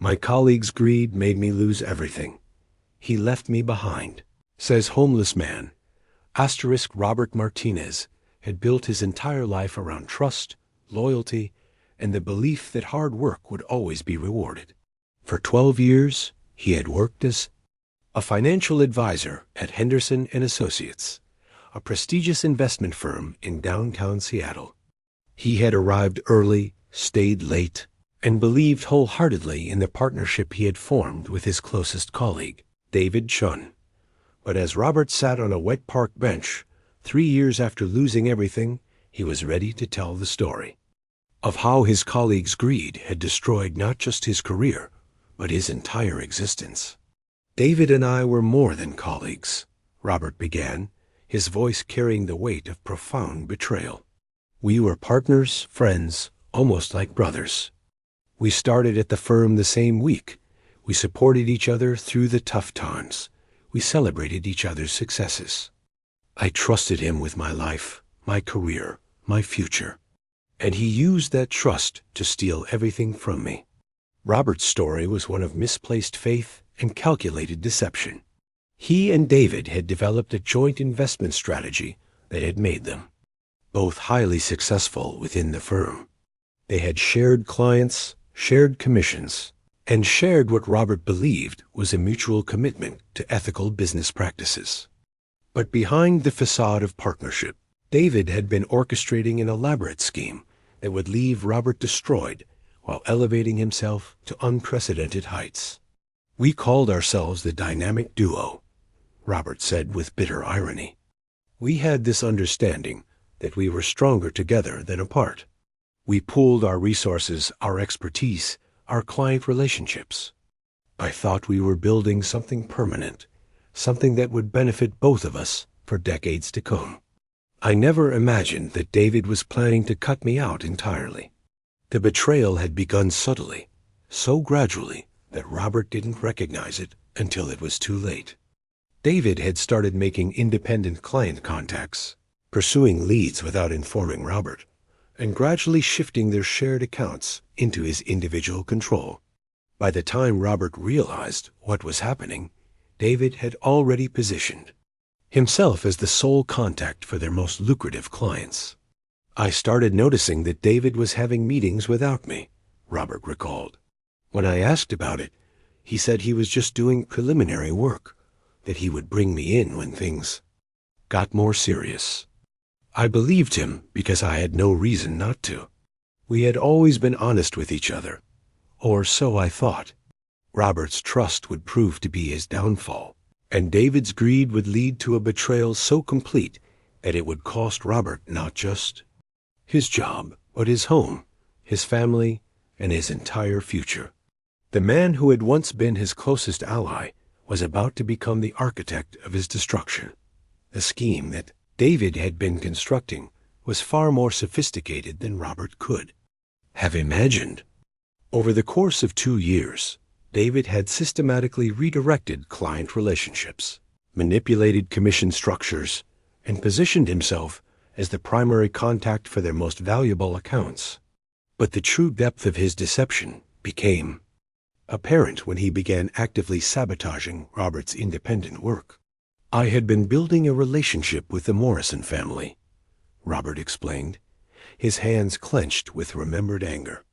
My colleague's greed made me lose everything. He left me behind, says homeless man. Robert Martinez had built his entire life around trust, loyalty, and the belief that hard work would always be rewarded. For 12 years, he had worked as a financial advisor at Henderson and Associates, a prestigious investment firm in downtown Seattle. He had arrived early, stayed late, and believed wholeheartedly in the partnership he had formed with his closest colleague, David Chun. But as Robert sat on a wet park bench, 3 years after losing everything, he was ready to tell the story of how his colleague's greed had destroyed not just his career, but his entire existence. David and I were more than colleagues, Robert began, his voice carrying the weight of profound betrayal. We were partners, friends, almost like brothers. We started at the firm the same week. We supported each other through the tough times. We celebrated each other's successes. I trusted him with my life, my career, my future. And he used that trust to steal everything from me. Robert's story was one of misplaced faith and calculated deception. He and David had developed a joint investment strategy that had made them both highly successful within the firm. They had shared clients, shared commissions, and shared what Robert believed was a mutual commitment to ethical business practices. But behind the facade of partnership, David had been orchestrating an elaborate scheme that would leave Robert destroyed while elevating himself to unprecedented heights. We called ourselves the dynamic duo, Robert said with bitter irony. We had this understanding that we were stronger together than apart. We pooled our resources, our expertise, our client relationships. I thought we were building something permanent, something that would benefit both of us for decades to come. I never imagined that David was planning to cut me out entirely. The betrayal had begun subtly, so gradually that Robert didn't recognize it until it was too late. David had started making independent client contacts, pursuing leads without informing Robert, and gradually shifting their shared accounts into his individual control. By the time Robert realized what was happening, David had already positioned himself as the sole contact for their most lucrative clients. I started noticing that David was having meetings without me, Robert recalled. When I asked about it, he said he was just doing preliminary work, that he would bring me in when things got more serious. I believed him because I had no reason not to. We had always been honest with each other, or so I thought. Robert's trust would prove to be his downfall, and David's greed would lead to a betrayal so complete that it would cost Robert not just his job, but his home, his family, and his entire future. The man who had once been his closest ally was about to become the architect of his destruction. The scheme that David had been constructing was far more sophisticated than Robert could have imagined. Over the course of 2 years, David had systematically redirected client relationships, manipulated commission structures, and positioned himself as the primary contact for their most valuable accounts. But the true depth of his deception became apparent when he began actively sabotaging Robert's independent work. I had been building a relationship with the Morrison family, Robert explained, his hands clenched with remembered anger.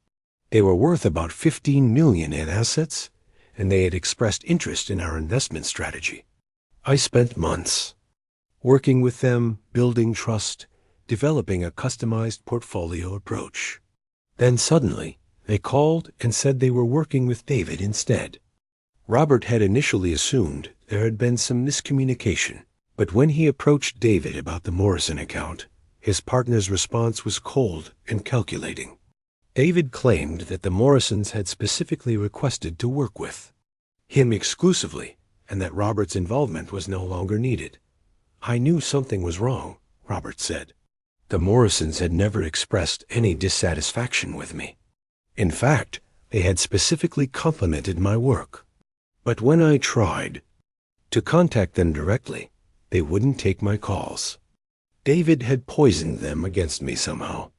They were worth about $15 million in assets, and they had expressed interest in our investment strategy. I spent months working with them, building trust, developing a customized portfolio approach. Then suddenly, they called and said they were working with David instead. Robert had initially assumed there had been some miscommunication, but when he approached David about the Morrison account, his partner's response was cold and calculating. David claimed that the Morrisons had specifically requested to work with him exclusively, and that Robert's involvement was no longer needed. I knew something was wrong, Robert said. The Morrisons had never expressed any dissatisfaction with me. In fact, they had specifically complimented my work. But when I tried to contact them directly, they wouldn't take my calls. David had poisoned them against me somehow.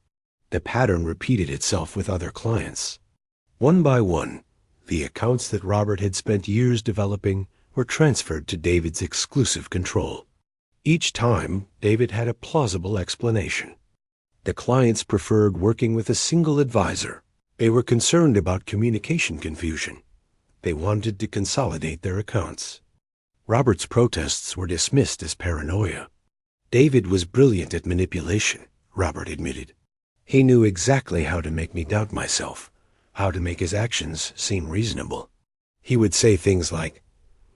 The pattern repeated itself with other clients. One by one, The accounts that Robert had spent years developing were transferred to David's exclusive control. Each time, David had a plausible explanation. The clients preferred working with a single advisor. They were concerned about communication confusion. They wanted to consolidate their accounts. Robert's protests were dismissed as paranoia. David was brilliant at manipulation, Robert admitted. He knew exactly how to make me doubt myself, how to make his actions seem reasonable. He would say things like,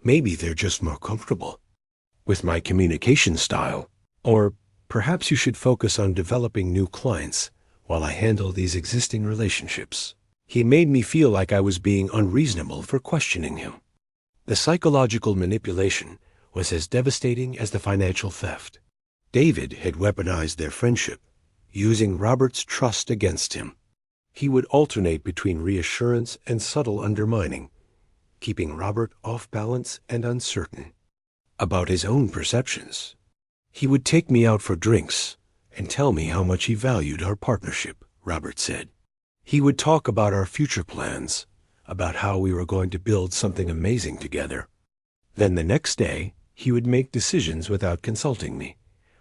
"Maybe they're just more comfortable with my communication style," or "Perhaps you should focus on developing new clients while I handle these existing relationships." He made me feel like I was being unreasonable for questioning him. The psychological manipulation was as devastating as the financial theft. David had weaponized their friendship, using Robert's trust against him. He would alternate between reassurance and subtle undermining, keeping Robert off balance and uncertain about his own perceptions. He would take me out for drinks and tell me how much he valued our partnership, Robert said. He would talk about our future plans, about how we were going to build something amazing together. Then the next day, he would make decisions without consulting me,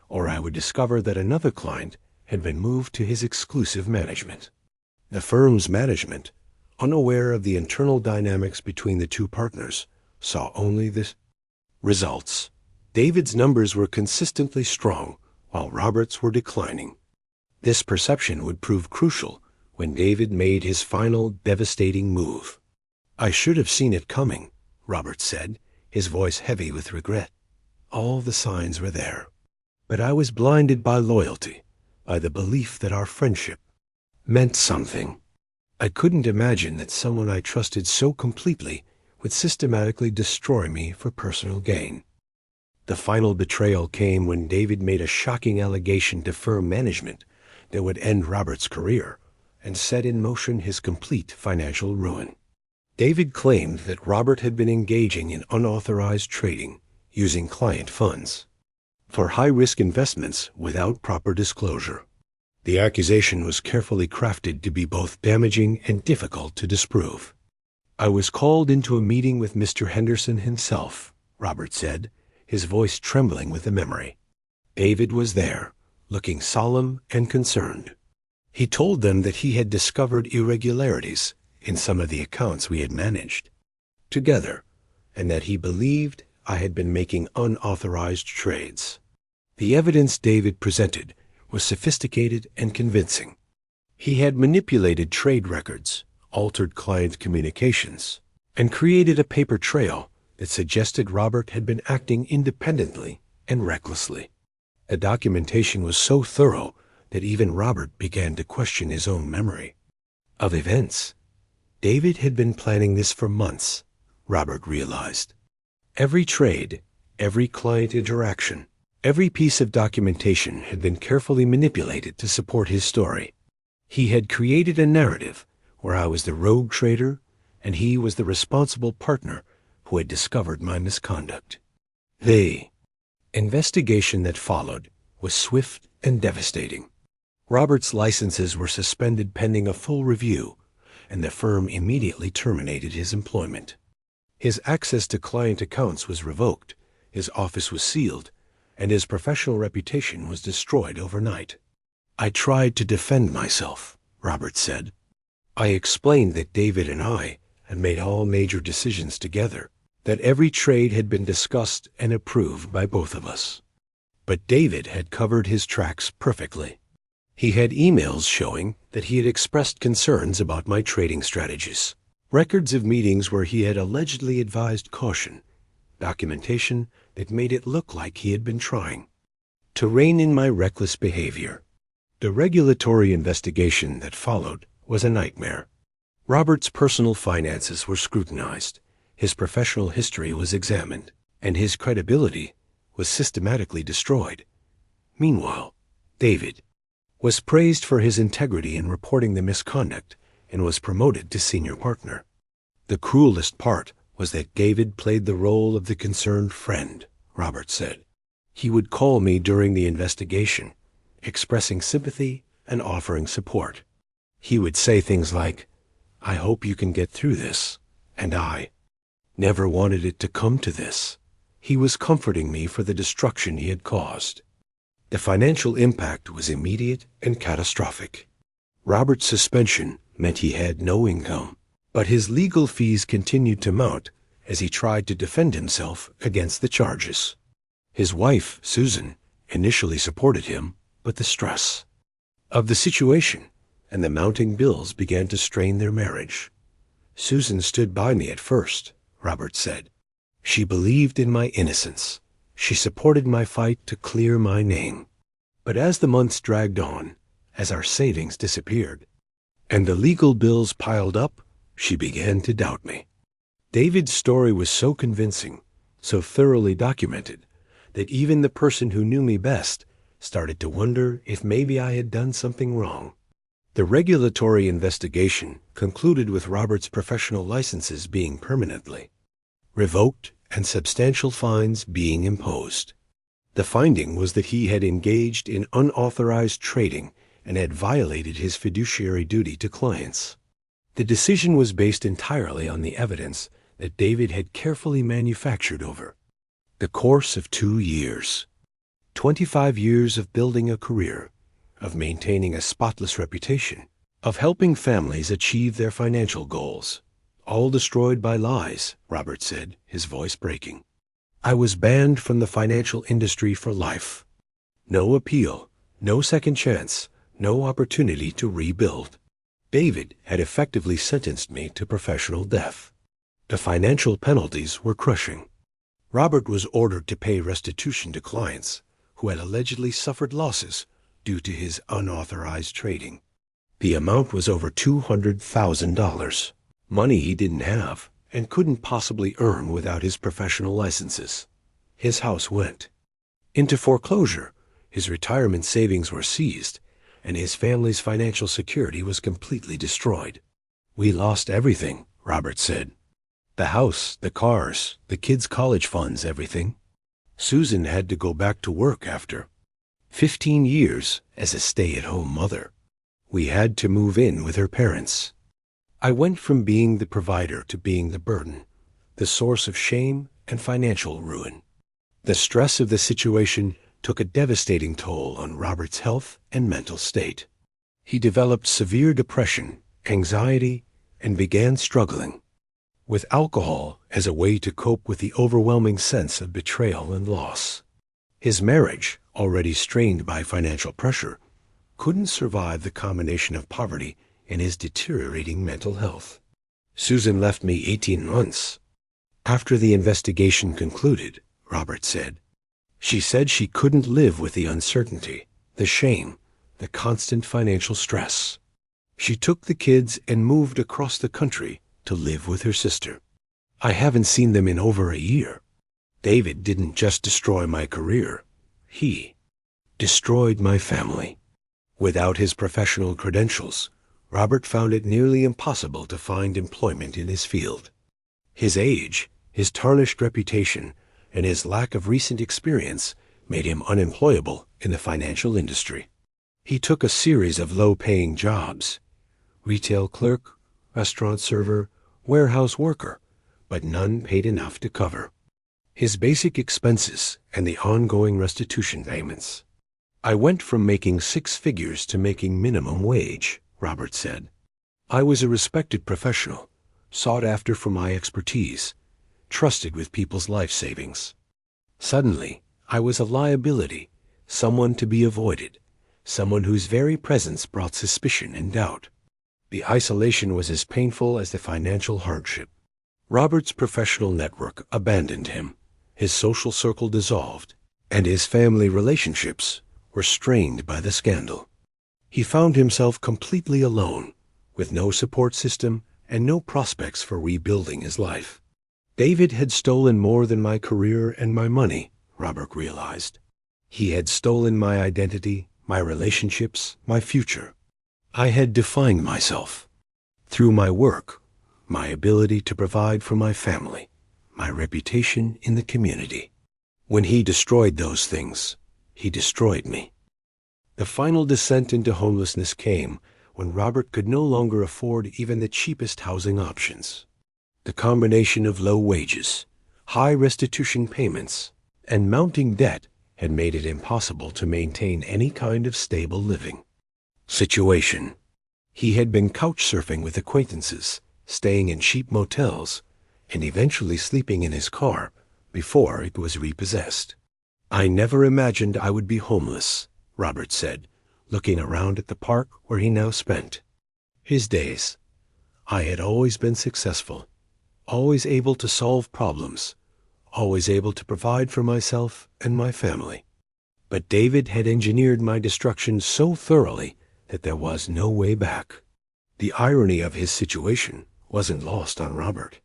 or I would discover that another client had been moved to his exclusive management. The firm's management, unaware of the internal dynamics between the two partners, saw only the results. David's numbers were consistently strong, while Robert's were declining. This perception would prove crucial when David made his final devastating move. "I should have seen it coming," Robert said, his voice heavy with regret. "All the signs were there. But I was blinded by loyalty, by the belief that our friendship meant something. I couldn't imagine that someone I trusted so completely would systematically destroy me for personal gain." The final betrayal came when David made a shocking allegation to firm management that would end Robert's career and set in motion his complete financial ruin. David claimed that Robert had been engaging in unauthorized trading using client funds for high-risk investments without proper disclosure. The accusation was carefully crafted to be both damaging and difficult to disprove. "I was called into a meeting with Mr. Henderson himself," Robert said, his voice trembling with the memory. David was there, looking solemn and concerned. He told them that he had discovered irregularities in some of the accounts we had managed together, and that he believed I had been making unauthorized trades. The evidence David presented was sophisticated and convincing. He had manipulated trade records, altered client communications, and created a paper trail that suggested Robert had been acting independently and recklessly. The documentation was so thorough that even Robert began to question his own memory of events. David had been planning this for months, Robert realized. Every trade, every client interaction, every piece of documentation had been carefully manipulated to support his story. He had created a narrative where I was the rogue trader and he was the responsible partner who had discovered my misconduct. The investigation that followed was swift and devastating. Robert's licenses were suspended pending a full review, and the firm immediately terminated his employment. His access to client accounts was revoked, his office was sealed, and his professional reputation was destroyed overnight. "I tried to defend myself," Robert said. "I explained that David and I had made all major decisions together, that every trade had been discussed and approved by both of us. But David had covered his tracks perfectly. He had emails showing that he had expressed concerns about my trading strategies, records of meetings where he had allegedly advised caution, documentation that made it look like he had been trying to rein in my reckless behavior." The regulatory investigation that followed was a nightmare. Robert's personal finances were scrutinized, his professional history was examined, and his credibility was systematically destroyed. Meanwhile, David was praised for his integrity in reporting the misconduct and was promoted to senior partner. The cruelest part was that David played the role of the concerned friend, Robert said. He would call me during the investigation, expressing sympathy and offering support. He would say things like, "I hope you can get through this," and I never wanted it to come to this. He was comforting me for the destruction he had caused. The financial impact was immediate and catastrophic. Robert's suspension meant he had no income, but his legal fees continued to mount as he tried to defend himself against the charges. His wife, Susan, initially supported him, but the stress of the situation and the mounting bills began to strain their marriage. Susan stood by me at first, Robert said. She believed in my innocence. She supported my fight to clear my name. But as the months dragged on, as our savings disappeared, and the legal bills piled up, she began to doubt me. David's story was so convincing, so thoroughly documented, that even the person who knew me best started to wonder if maybe I had done something wrong. The regulatory investigation concluded with Robert's professional licenses being permanently revoked and substantial fines being imposed. The finding was that he had engaged in unauthorized trading and had violated his fiduciary duty to clients. The decision was based entirely on the evidence that David had carefully manufactured over the course of 2 years. 25 years of building a career, of maintaining a spotless reputation, of helping families achieve their financial goals, all destroyed by lies, Robert said, his voice breaking. I was banned from the financial industry for life. No appeal, no second chance, no opportunity to rebuild. David had effectively sentenced me to professional death. The financial penalties were crushing. Robert was ordered to pay restitution to clients who had allegedly suffered losses due to his unauthorized trading. The amount was over $200,000, money he didn't have and couldn't possibly earn without his professional licenses. His house went into foreclosure, his retirement savings were seized, and his family's financial security was completely destroyed. We lost everything, Robert said. The house, the cars, the kids' college funds, everything. Susan had to go back to work after 15 years as a stay-at-home mother. We had to move in with her parents. I went from being the provider to being the burden, the source of shame and financial ruin. The stress of the situation took a devastating toll on Robert's health and mental state. He developed severe depression, anxiety, and began struggling with alcohol as a way to cope with the overwhelming sense of betrayal and loss. His marriage, already strained by financial pressure, couldn't survive the combination of poverty and his deteriorating mental health. Susan left me 18 months after the investigation concluded, Robert said. She said she couldn't live with the uncertainty, the shame, the constant financial stress. She took the kids and moved across the country to live with her sister. I haven't seen them in over a year. David didn't just destroy my career. He destroyed my family. Without his professional credentials, Robert found it nearly impossible to find employment in his field. His age, his tarnished reputation, and his lack of recent experience made him unemployable in the financial industry. He took a series of low-paying jobs: retail clerk, restaurant server, warehouse worker, but none paid enough to cover his basic expenses and the ongoing restitution payments. I went from making 6 figures to making minimum wage, Robert said. I was a respected professional, sought after for my expertise, trusted with people's life savings. Suddenly, I was a liability, someone to be avoided, someone whose very presence brought suspicion and doubt. The isolation was as painful as the financial hardship. Robert's professional network abandoned him, his social circle dissolved, and his family relationships were strained by the scandal. He found himself completely alone, with no support system and no prospects for rebuilding his life. David had stolen more than my career and my money, Robert realized. He had stolen my identity, my relationships, my future. I had defined myself through my work, my ability to provide for my family, my reputation in the community. When he destroyed those things, he destroyed me. The final descent into homelessness came when Robert could no longer afford even the cheapest housing options. The combination of low wages, high restitution payments, and mounting debt had made it impossible to maintain any kind of stable living. Situation: he had been couch surfing with acquaintances, staying in cheap motels, and eventually sleeping in his car before it was repossessed. "I never imagined I would be homeless," Robert said, looking around at the park where he now spent his days. "I had always been successful, always able to solve problems, always able to provide for myself and my family. But David had engineered my destruction so thoroughly that there was no way back." The irony of his situation wasn't lost on Robert.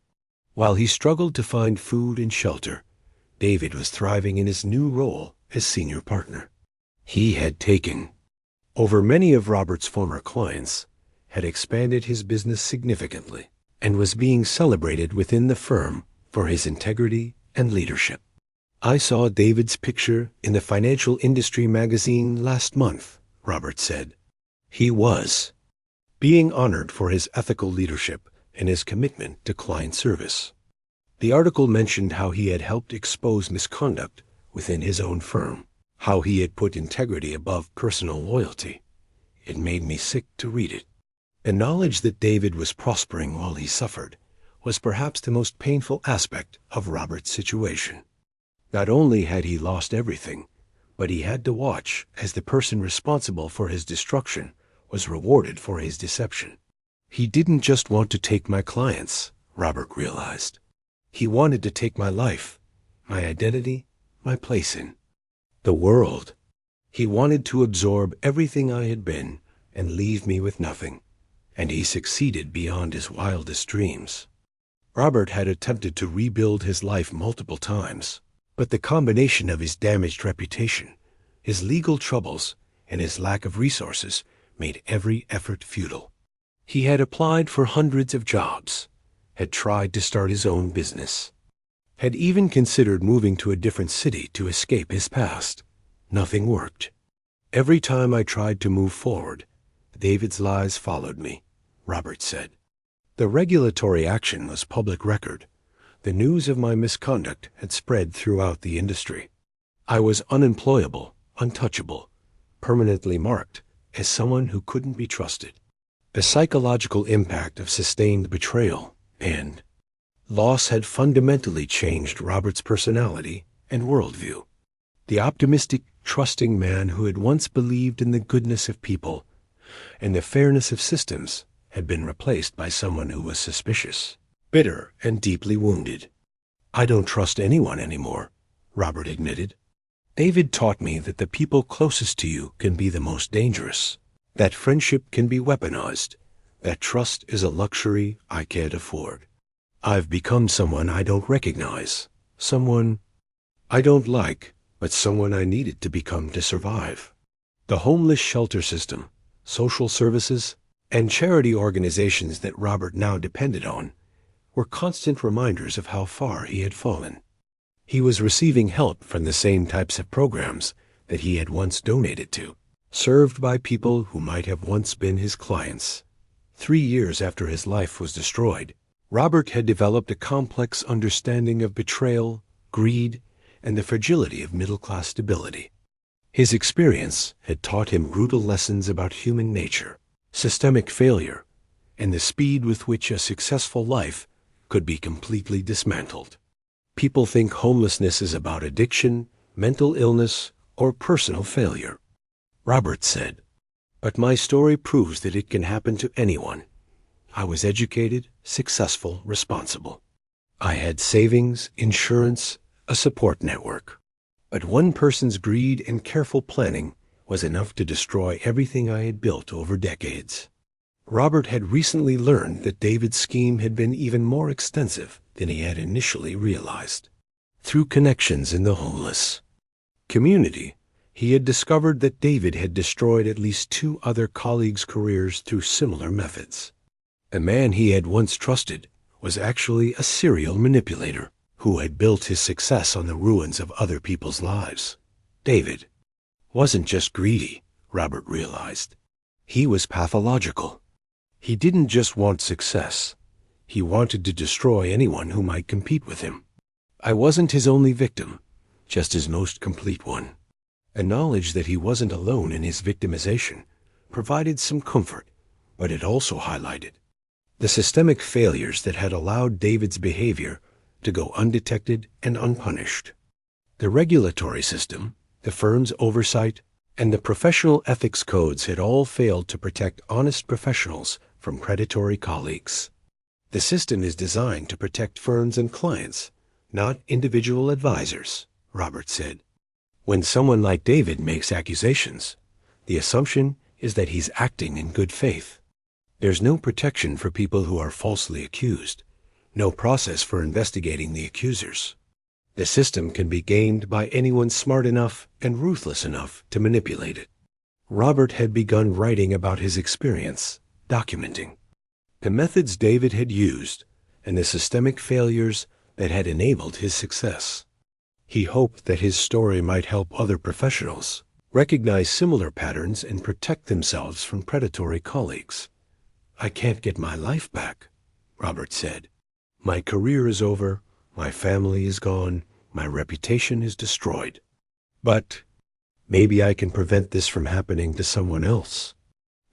While he struggled to find food and shelter, David was thriving in his new role as senior partner. He had taken over many of Robert's former clients, had expanded his business significantly, and was being celebrated within the firm for his integrity and leadership. "I saw David's picture in the Financial Industry magazine last month," Robert said. He was being honored for his ethical leadership and his commitment to client service. The article mentioned how he had helped expose misconduct within his own firm, how he had put integrity above personal loyalty. It made me sick to read it. The knowledge that David was prospering while he suffered was perhaps the most painful aspect of Robert's situation. Not only had he lost everything, but he had to watch as the person responsible for his destruction was rewarded for his deception. He didn't just want to take my clients, Robert realized. He wanted to take my life, my identity, my place in the world. He wanted to absorb everything I had been and leave me with nothing, and he succeeded beyond his wildest dreams. Robert had attempted to rebuild his life multiple times, but the combination of his damaged reputation, his legal troubles, and his lack of resources made every effort futile. He had applied for hundreds of jobs, had tried to start his own business, had even considered moving to a different city to escape his past. Nothing worked. Every time I tried to move forward, David's lies followed me, Robert said. The regulatory action was public record. The news of my misconduct had spread throughout the industry. I was unemployable, untouchable, permanently marked as someone who couldn't be trusted. The psychological impact of sustained betrayal and loss had fundamentally changed Robert's personality and worldview. The optimistic, trusting man who had once believed in the goodness of people and the fairness of systems had been replaced by someone who was suspicious, bitter, and deeply wounded. "I don't trust anyone anymore," Robert admitted. "David taught me that the people closest to you can be the most dangerous, that friendship can be weaponized, that trust is a luxury I can't afford. I've become someone I don't recognize, someone I don't like, but someone I needed to become to survive." The homeless shelter system, social services, and charity organizations that Robert now depended on were constant reminders of how far he had fallen. He was receiving help from the same types of programs that he had once donated to, served by people who might have once been his clients. 3 years after his life was destroyed, Robert had developed a complex understanding of betrayal, greed, and the fragility of middle-class stability. His experience had taught him brutal lessons about human nature, systemic failure, and the speed with which a successful life could be completely dismantled. People think homelessness is about addiction, mental illness, or personal failure, Robert said. But my story proves that it can happen to anyone. I was educated, successful, responsible. I had savings, insurance, a support network. But one person's greed and careful planning was enough to destroy everything I had built over decades. Robert had recently learned that David's scheme had been even more extensive than he had initially realized. Through connections in the homeless community, he had discovered that David had destroyed at least 2 other colleagues' careers through similar methods. A man he had once trusted was actually a serial manipulator who had built his success on the ruins of other people's lives. David wasn't just greedy, Robert realized. He was pathological. He didn't just want success. He wanted to destroy anyone who might compete with him. I wasn't his only victim, just his most complete one. A knowledge that he wasn't alone in his victimization provided some comfort, but it also highlighted the systemic failures that had allowed David's behavior to go undetected and unpunished. The regulatory system, the firm's oversight, and the professional ethics codes had all failed to protect honest professionals from predatory colleagues. The system is designed to protect firms and clients, not individual advisors, Robert said. When someone like David makes accusations, the assumption is that he's acting in good faith. There's no protection for people who are falsely accused, no process for investigating the accusers. The system can be gamed by anyone smart enough and ruthless enough to manipulate it. Robert had begun writing about his experience, documenting the methods David had used and the systemic failures that had enabled his success. He hoped that his story might help other professionals recognize similar patterns and protect themselves from predatory colleagues. I can't get my life back, Robert said. My career is over, my family is gone, my reputation is destroyed. But maybe I can prevent this from happening to someone else.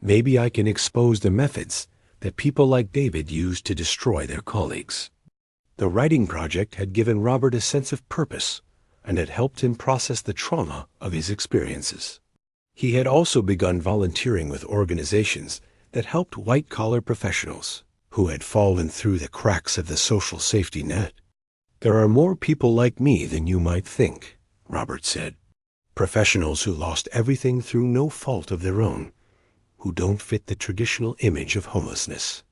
Maybe I can expose the methods that people like David used to destroy their colleagues. The writing project had given Robert a sense of purpose and had helped him process the trauma of his experiences. He had also begun volunteering with organizations that helped white-collar professionals who had fallen through the cracks of the social safety net. There are more people like me than you might think, Robert said. Professionals who lost everything through no fault of their own, who don't fit the traditional image of homelessness.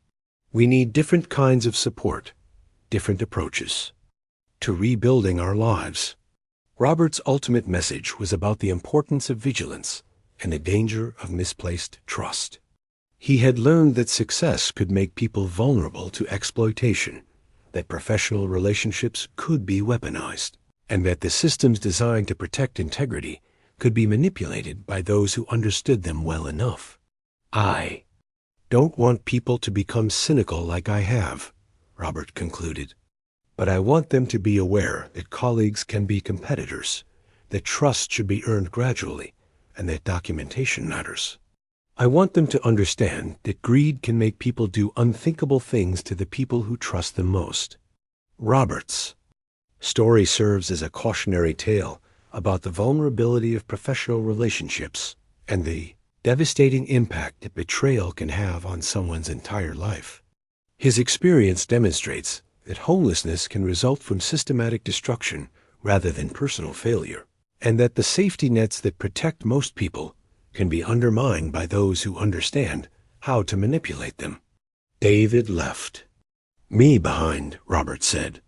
We need different kinds of support, different approaches to rebuilding our lives. Robert's ultimate message was about the importance of vigilance and the danger of misplaced trust. He had learned that success could make people vulnerable to exploitation, that professional relationships could be weaponized, and that the systems designed to protect integrity could be manipulated by those who understood them well enough. I don't want people to become cynical like I have, Robert concluded, but I want them to be aware that colleagues can be competitors, that trust should be earned gradually, and that documentation matters. I want them to understand that greed can make people do unthinkable things to the people who trust them most. Robert's story serves as a cautionary tale about the vulnerability of professional relationships and the devastating impact that betrayal can have on someone's entire life. His experience demonstrates that homelessness can result from systematic destruction rather than personal failure, and that the safety nets that protect most people can be undermined by those who understand how to manipulate them. David left me behind, Robert said,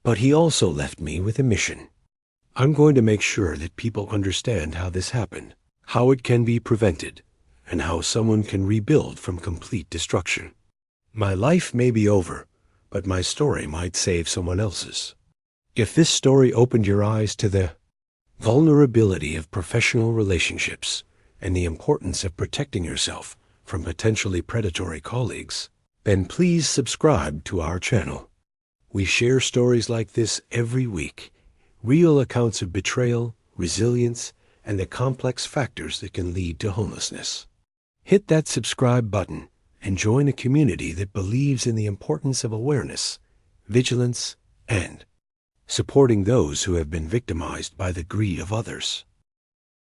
but he also left me with a mission. I'm going to make sure that people understand how this happened, how it can be prevented, and how someone can rebuild from complete destruction. My life may be over, but my story might save someone else's. If this story opened your eyes to the vulnerability of professional relationships and the importance of protecting yourself from potentially predatory colleagues, then please subscribe to our channel. We share stories like this every week, real accounts of betrayal, resilience, and the complex factors that can lead to homelessness. Hit that subscribe button and join a community that believes in the importance of awareness, vigilance, and supporting those who have been victimized by the greed of others.